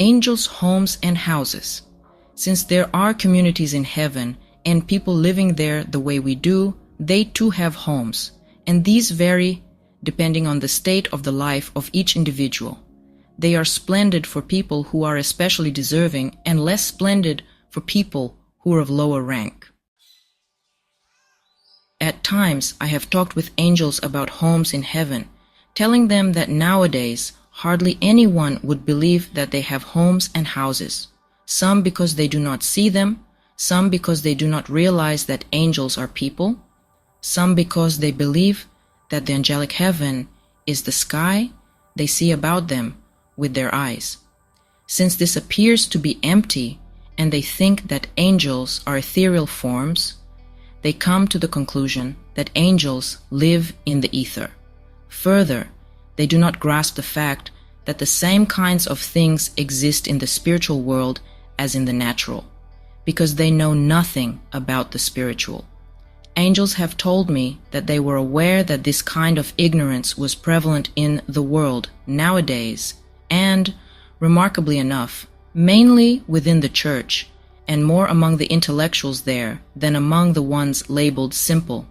angels' homes and houses. Since there are communities in heaven and people living there the way we do, they too have homes, and these vary depending on the state of the life of each individual. They are splendid for people who are especially deserving and less splendid for people who are of lower rank. At times, I have talked with angels about homes in heaven, telling them that nowadays hardly anyone would believe that they have homes and houses, some because they do not see them, some because they do not realize that angels are people, some because they believe that the angelic heaven is the sky they see about them with their eyes. Since this appears to be empty and they think that angels are ethereal forms, they come to the conclusion that angels live in the ether. Further, they do not grasp the fact that the same kinds of things exist in the spiritual world as in the natural, because they know nothing about the spiritual. Angels have told me that they were aware that this kind of ignorance was prevalent in the world nowadays, and, remarkably enough, mainly within the church, and more among the intellectuals there than among the ones labeled simple.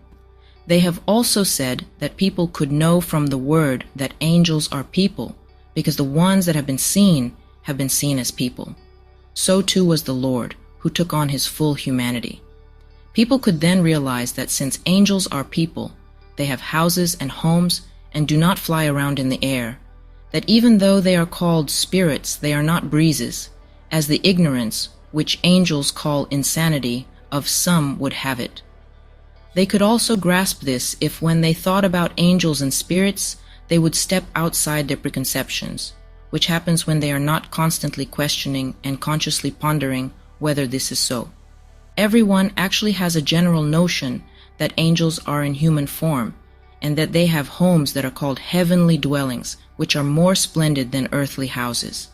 They have also said that people could know from the word that angels are people, because the ones that have been seen as people. So too was the Lord, who took on his full humanity. People could then realize that since angels are people, they have houses and homes and do not fly around in the air, that even though they are called spirits, they are not breezes, as the ignorance, which angels call insanity, of some would have it. They could also grasp this if when they thought about angels and spirits, they would step outside their preconceptions, which happens when they are not constantly questioning and consciously pondering whether this is so. Everyone actually has a general notion that angels are in human form, and that they have homes that are called heavenly dwellings, which are more splendid than earthly houses.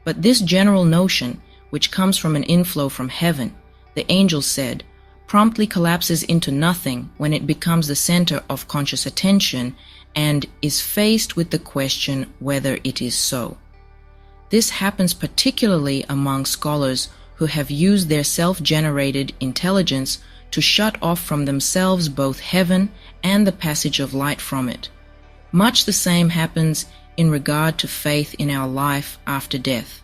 But this general notion, which comes from an inflow from heaven, the angels said, promptly collapses into nothing when it becomes the center of conscious attention and is faced with the question whether it is so. This happens particularly among scholars who have used their self-generated intelligence to shut off from themselves both heaven and the passage of light from it. Much the same happens in regard to faith in our life after death.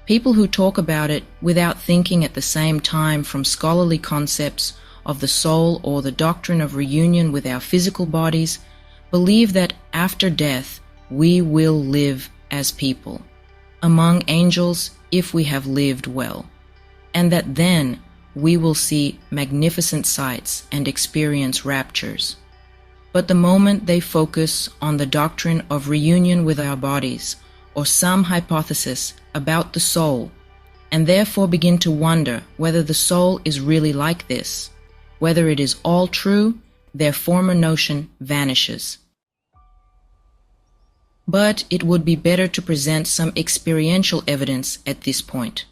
People who talk about it without thinking at the same time from scholarly concepts of the soul or the doctrine of reunion with our physical bodies believe that after death we will live as people, among angels if we have lived well, and that then we will see magnificent sights and experience raptures. But the moment they focus on the doctrine of reunion with our bodies, or some hypothesis about the soul, and therefore begin to wonder whether the soul is really like this, whether it is all true, their former notion vanishes. But it would be better to present some experiential evidence at this point.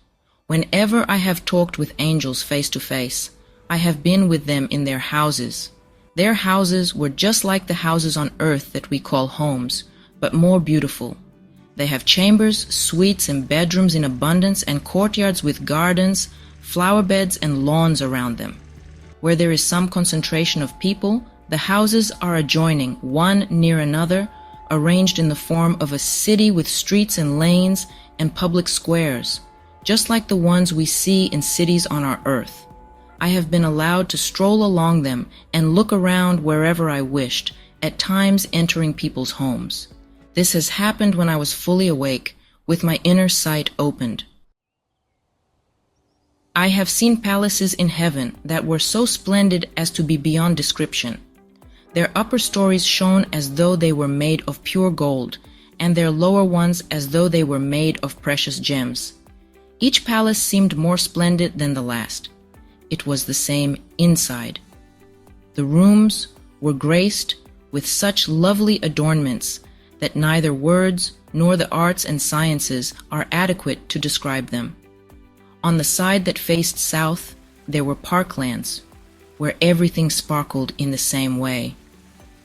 Whenever I have talked with angels face to face, I have been with them in their houses. Their houses were just like the houses on earth that we call homes, but more beautiful. They have chambers, suites, and bedrooms in abundance, and courtyards with gardens, flower beds, and lawns around them. Where there is some concentration of people, the houses are adjoining, one near another, arranged in the form of a city with streets and lanes and public squares, just like the ones we see in cities on our earth. I have been allowed to stroll along them and look around wherever I wished, at times entering people's homes. This has happened when I was fully awake, with my inner sight opened. I have seen palaces in heaven that were so splendid as to be beyond description. Their upper stories shone as though they were made of pure gold, and their lower ones as though they were made of precious gems. Each palace seemed more splendid than the last. It was the same inside. The rooms were graced with such lovely adornments that neither words nor the arts and sciences are adequate to describe them. On the side that faced south, there were parklands, where everything sparkled in the same way.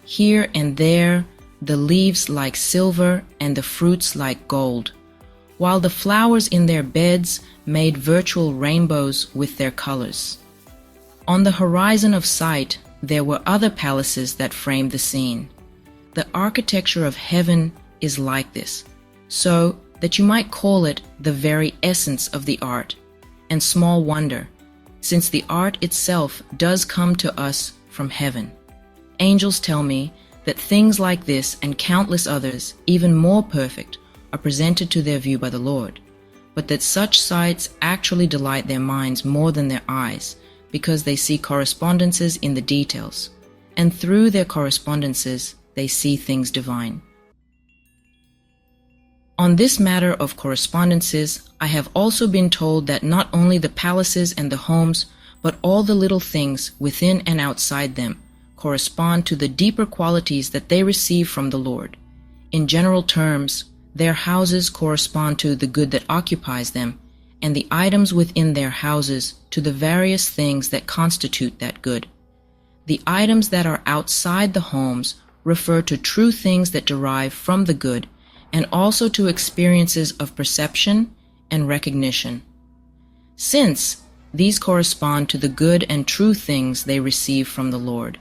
Here and there, the leaves like silver and the fruits like gold. while the flowers in their beds made virtual rainbows with their colors. On the horizon of sight, there were other palaces that framed the scene. The architecture of heaven is like this, so that you might call it the very essence of the art, and small wonder, since the art itself does come to us from heaven. Angels tell me that things like this and countless others, even more perfect, are presented to their view by the Lord, but that such sights actually delight their minds more than their eyes, because they see correspondences in the details, and through their correspondences they see things divine. On this matter of correspondences, I have also been told that not only the palaces and the homes, but all the little things within and outside them correspond to the deeper qualities that they receive from the Lord. In general terms, their houses correspond to the good that occupies them, and the items within their houses to the various things that constitute that good. The items that are outside the homes refer to true things that derive from the good, and also to experiences of perception and recognition. Since these correspond to the good and true things they receive from the Lord,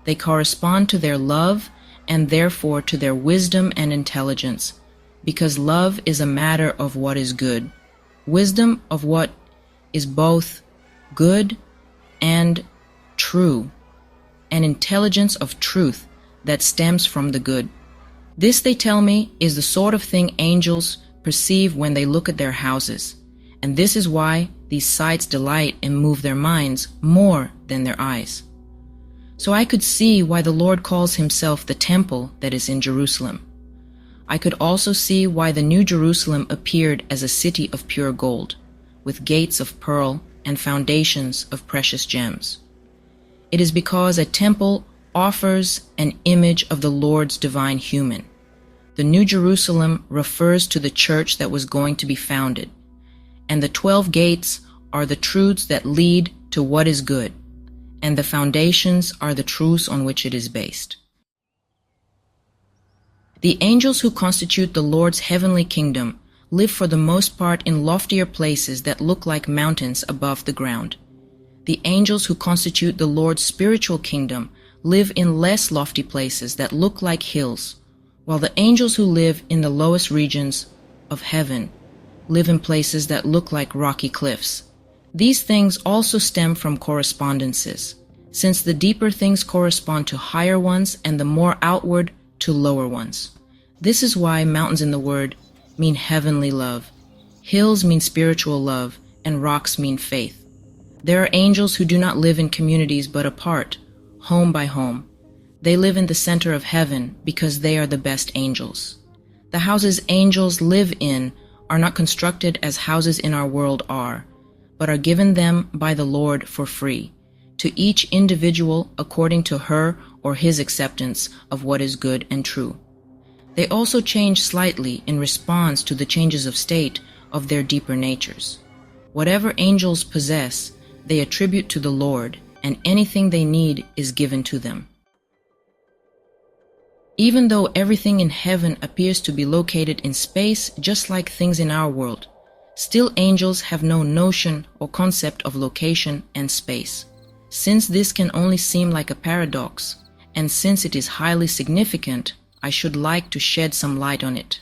they correspond to their love and therefore to their wisdom and intelligence, because love is a matter of what is good, wisdom of what is both good and true, and intelligence of truth that stems from the good. This, they tell me, is the sort of thing angels perceive when they look at their houses, and this is why these sights delight and move their minds more than their eyes. So I could see why the Lord calls himself the temple that is in Jerusalem. I could also see why the New Jerusalem appeared as a city of pure gold, with gates of pearl and foundations of precious gems. It is because a temple offers an image of the Lord's divine human. The New Jerusalem refers to the church that was going to be founded, and the 12 gates are the truths that lead to what is good, and the foundations are the truths on which it is based. The angels who constitute the Lord's heavenly kingdom live for the most part in loftier places that look like mountains above the ground. The angels who constitute the Lord's spiritual kingdom live in less lofty places that look like hills, while the angels who live in the lowest regions of heaven live in places that look like rocky cliffs. These things also stem from correspondences, since the deeper things correspond to higher ones and the more outward to lower ones. This is why mountains in the word mean heavenly love, hills mean spiritual love, and rocks mean faith. There are angels who do not live in communities but apart, home by home. They live in the center of heaven because they are the best angels. The houses angels live in are not constructed as houses in our world are, but are given them by the Lord for free, to each individual according to her or his acceptance of what is good and true. They also change slightly in response to the changes of state of their deeper natures. Whatever angels possess, they attribute to the Lord, and anything they need is given to them. Even though everything in heaven appears to be located in space just like things in our world, still angels have no notion or concept of location and space. Since this can only seem like a paradox, and since it is highly significant, I should like to shed some light on it.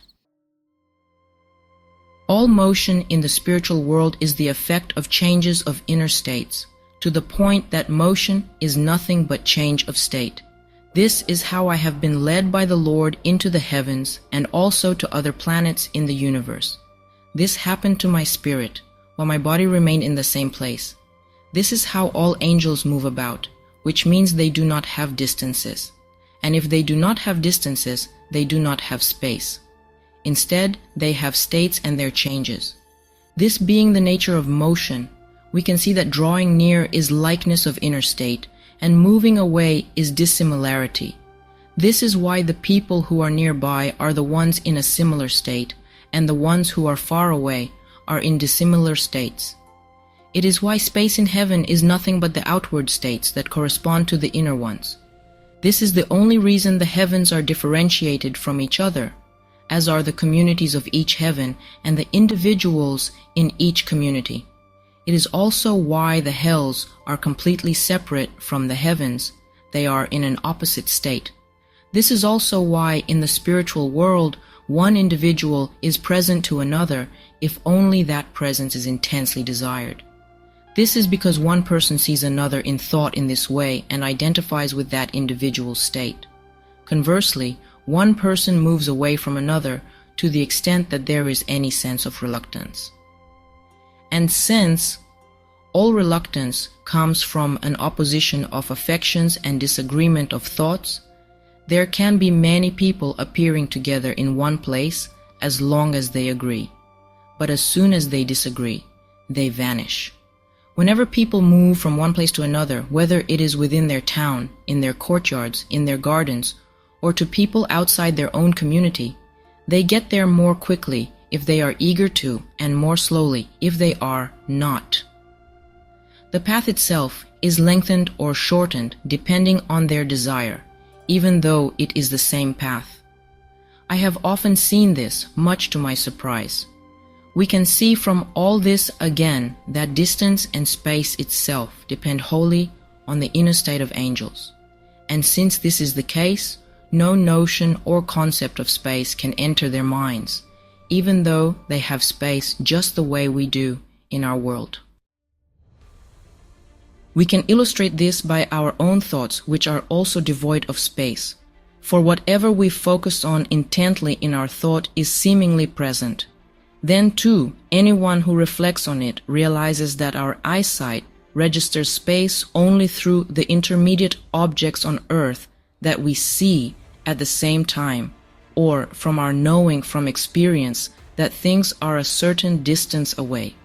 All motion in the spiritual world is the effect of changes of inner states, to the point that motion is nothing but change of state. This is how I have been led by the Lord into the heavens and also to other planets in the universe. This happened to my spirit, while my body remained in the same place. This is how all angels move about, which means they do not have distances. And if they do not have distances, they do not have space. Instead, they have states and their changes. This being the nature of motion, we can see that drawing near is likeness of inner state, and moving away is dissimilarity. This is why the people who are nearby are the ones in a similar state, and the ones who are far away are in dissimilar states. It is why space in heaven is nothing but the outward states that correspond to the inner ones. This is the only reason the heavens are differentiated from each other, as are the communities of each heaven and the individuals in each community. It is also why the hells are completely separate from the heavens. They are in an opposite state. This is also why in the spiritual world, one individual is present to another if only that presence is intensely desired. This is because one person sees another in thought in this way and identifies with that individual state. Conversely, one person moves away from another to the extent that there is any sense of reluctance. And since all reluctance comes from an opposition of affections and disagreement of thoughts, there can be many people appearing together in one place as long as they agree. But as soon as they disagree, they vanish. Whenever people move from one place to another, whether it is within their town, in their courtyards, in their gardens, or to people outside their own community, they get there more quickly if they are eager to, and more slowly if they are not. The path itself is lengthened or shortened depending on their desire, even though it is the same path. I have often seen this, much to my surprise. We can see from all this again that distance and space itself depend wholly on the inner state of angels. And since this is the case, no notion or concept of space can enter their minds, even though they have space just the way we do in our world. We can illustrate this by our own thoughts, which are also devoid of space. For whatever we focus on intently in our thought is seemingly present. Then too, anyone who reflects on it realizes that our eyesight registers space only through the intermediate objects on earth that we see at the same time, or from our knowing from experience that things are a certain distance away.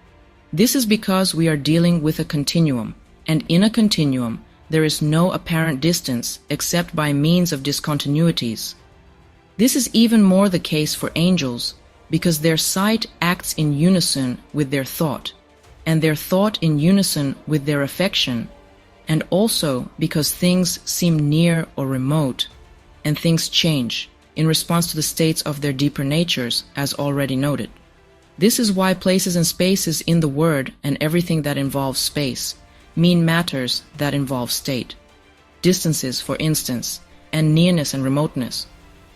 This is because we are dealing with a continuum, and in a continuum there is no apparent distance except by means of discontinuities. This is even more the case for angels, because their sight acts in unison with their thought, and their thought in unison with their affection, and also because things seem near or remote, and things change in response to the states of their deeper natures, as already noted. This is why places and spaces in the word and everything that involves space mean matters that involve state. Distances, for instance, and nearness and remoteness,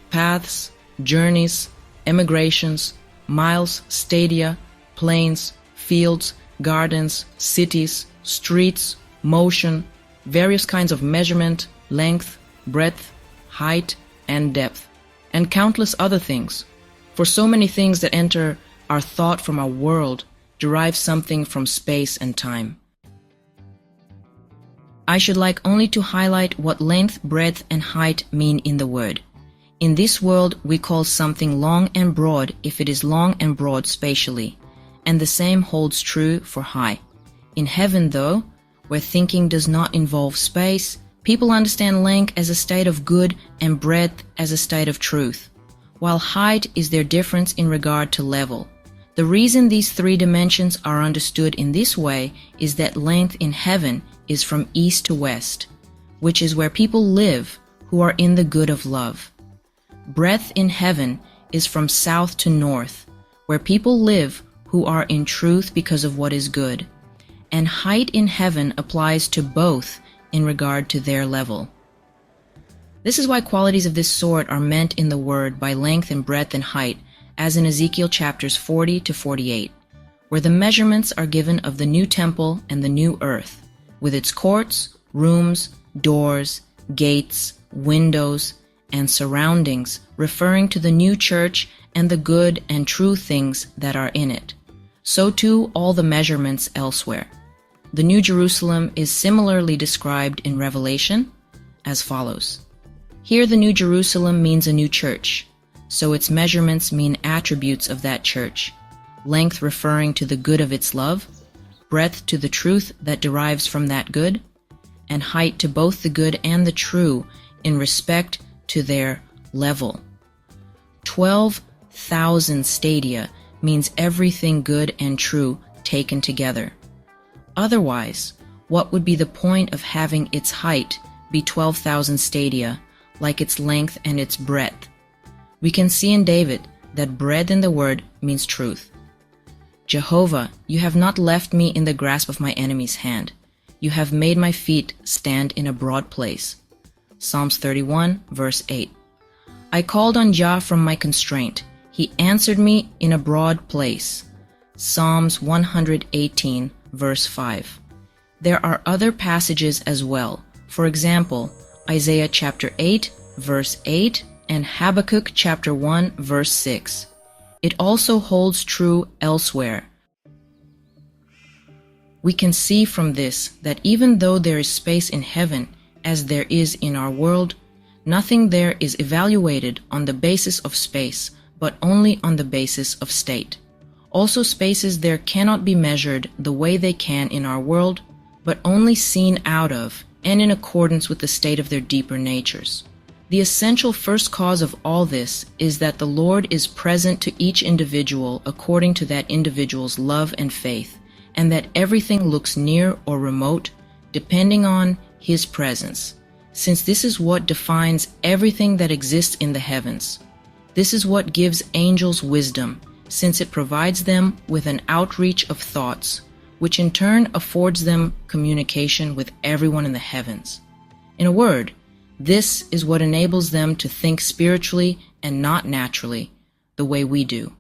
paths, journeys, emigrations, miles, stadia, plains, fields, gardens, cities, streets, motion, various kinds of measurement, length, breadth, height, and depth, and countless other things. For so many things that enter our thought from our world derive something from space and time. I should like only to highlight what length, breadth, and height mean in the word. In this world, we call something long and broad if it is long and broad spatially, and the same holds true for high. In heaven, though, where thinking does not involve space, people understand length as a state of good and breadth as a state of truth, while height is their difference in regard to level. The reason these three dimensions are understood in this way is that length in heaven is from east to west, which is where people live who are in the good of love. Breadth in heaven is from south to north, where people live who are in truth because of what is good. And height in heaven applies to both in regard to their level. This is why qualities of this sort are meant in the word by length and breadth and height, as in Ezekiel chapters 40 to 48, where the measurements are given of the new temple and the new earth, with its courts, rooms, doors, gates, windows, and surroundings, referring to the new church and the good and true things that are in it. So too all the measurements elsewhere. The New Jerusalem is similarly described in Revelation as follows. Here the New Jerusalem means a new church, so its measurements mean attributes of that church, length referring to the good of its love, breadth to the truth that derives from that good, and height to both the good and the true in respect to their level. 12,000 stadia means everything good and true taken together. Otherwise, what would be the point of having its height be 12,000 stadia, like its length and its breadth? We can see in David that breadth in the word means truth. Jehovah, you have not left me in the grasp of my enemy's hand. You have made my feet stand in a broad place. Psalms 31, verse 8. I called on Jah from my constraint. He answered me in a broad place. Psalms 118, verse 5. There are other passages as well. For example, Isaiah chapter 8, verse 8, and Habakkuk chapter 1, verse 6. It also holds true elsewhere. We can see from this that even though there is space in heaven, as there is in our world, nothing there is evaluated on the basis of space, but only on the basis of state. Also, spaces there cannot be measured the way they can in our world, but only seen out of and in accordance with the state of their deeper natures. The essential first cause of all this is that the Lord is present to each individual according to that individual's love and faith, and that everything looks near or remote depending on His presence, since this is what defines everything that exists in the heavens. This is what gives angels wisdom, since it provides them with an outreach of thoughts, which in turn affords them communication with everyone in the heavens. In a word, this is what enables them to think spiritually and not naturally, the way we do.